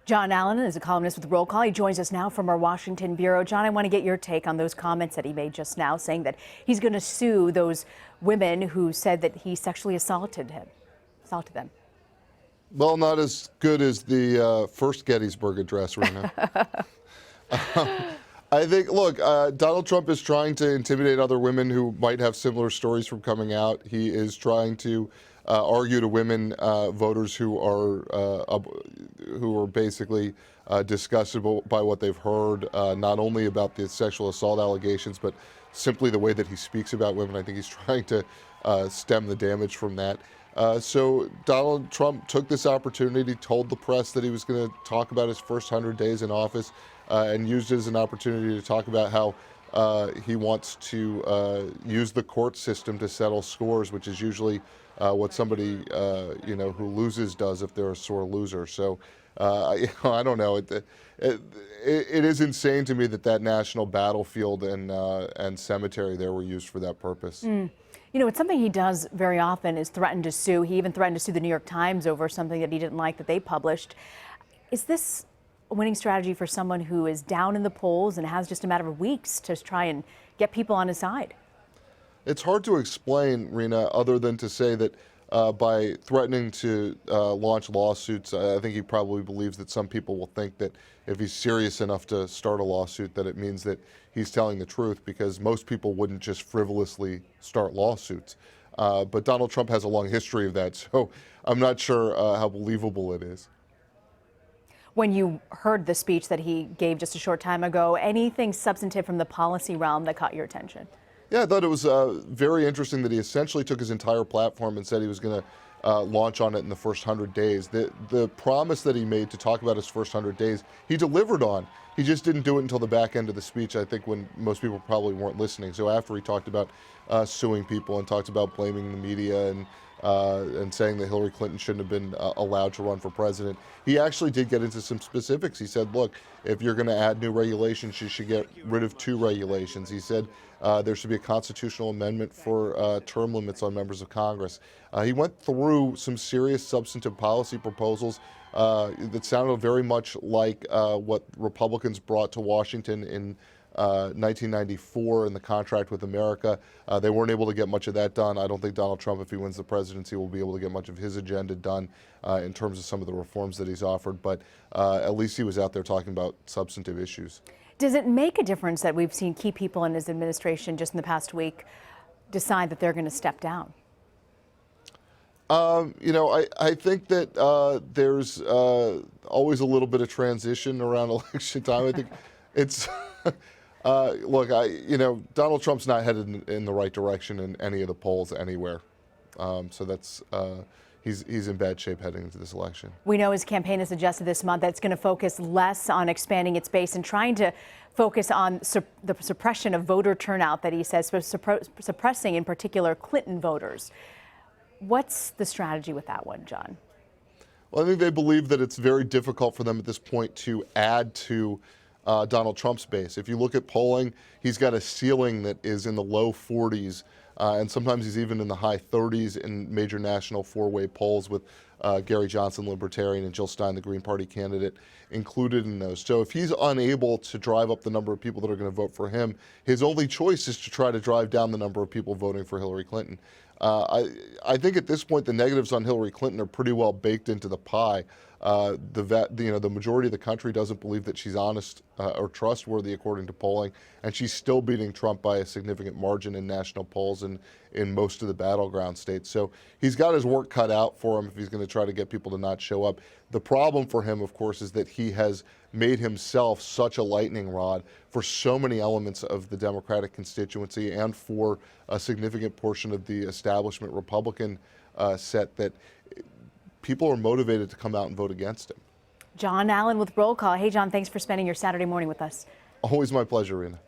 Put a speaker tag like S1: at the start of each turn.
S1: Jon Allen is a columnist with Roll Call. He joins us now from our Washington bureau. Jon, I want to get your take on those comments that he made just now, saying that he's going to sue those women who said that he sexually assaulted them.
S2: Well, not as good as the first Gettysburg address, Rena. I think, look, Donald Trump is trying to intimidate other women who might have similar stories from coming out. He is trying to argue to women voters who are basically disgusted by what they've heard, not only about the sexual assault allegations, but simply the way that he speaks about women. I think he's trying to stem the damage from that. So Donald Trump took this opportunity, told the press that he was going to talk about his first 100 days in office, and used it as an opportunity to talk about how he wants to use the court system to settle scores, which is usually what somebody who loses does if they're a sore loser. So I don't know. It is insane to me that national battlefield and cemetery there were used for that purpose.
S1: You know, it's something he does very often is threaten to sue. He even threatened to sue the New York Times over something that he didn't like that they published. Is this a winning strategy for someone who is down in the polls and has just a matter of weeks to try and get people on his side?
S2: It's hard to explain, Rena, other than to say that by threatening to launch lawsuits, I think he probably believes that some people will think that if he's serious enough to start a lawsuit, that it means that he's telling the truth, because most people wouldn't just frivolously start lawsuits. But Donald Trump has a long history of that, so I'm not sure how believable it is.
S1: When you heard the speech that he gave just a short time ago, anything substantive from the policy realm that caught your attention?
S2: Yeah, I thought it was very interesting that he essentially took his entire platform and said he was going to launch on it in the first 100 days. The promise that he made to talk about his first 100 days, he delivered on. He just didn't do it until the back end of the speech, I think, when most people probably weren't listening. So after he talked about suing people and talked about blaming the media and saying that Hillary Clinton shouldn't have been allowed to run for president, he actually did get into some specifics. He said, look, if you're going to add new regulations, you should get rid of 2 regulations. He said there should be a constitutional amendment for term limits on members of Congress. He went through some serious substantive policy proposals that sounded very much like what Republicans brought to Washington in 1994 in the contract with America. They weren't able to get much of that done. I don't think Donald Trump, if he wins the presidency, will be able to get much of his agenda done in terms of some of the reforms that he's offered. But at least he was out there talking about substantive issues.
S1: Does it make a difference that we've seen key people in his administration just in the past week decide that they're going to step down?
S2: I think that there's always a little bit of transition around election time. I think it's look, Donald Trump's not headed in the right direction in any of the polls anywhere. So that's he's in bad shape heading into this election.
S1: We know his campaign has suggested this month that it's going to focus less on expanding its base and trying to focus on the suppression of voter turnout that he says, suppressing in particular Clinton voters. What's the strategy with that one, Jon?
S2: Well, I think they believe that it's very difficult for them at this point to add to Donald Trump's base. If you look at polling, he's got a ceiling that is in the low 40s, and sometimes he's even in the high 30s in major national 4-way polls with Gary Johnson, Libertarian, and Jill Stein, the Green Party candidate, included in those. So if he's unable to drive up the number of people that are going to vote for him, his only choice is to try to drive down the number of people voting for Hillary Clinton. I think at this point the negatives on Hillary Clinton are pretty well baked into the pie. The majority of the country doesn't believe that she's honest or trustworthy according to polling, and she's still beating Trump by a significant margin in national polls and in most of the battleground states. So he's got his work cut out for him if he's going to try to get people to not show up. The problem for him, of course, is that he has made himself such a lightning rod for so many elements of the Democratic constituency and for a significant portion of the establishment Republican set that people are motivated to come out and vote against him.
S1: Jon Allen with Roll Call. Hey, Jon, thanks for spending your Saturday morning with us.
S2: Always my pleasure, Rena.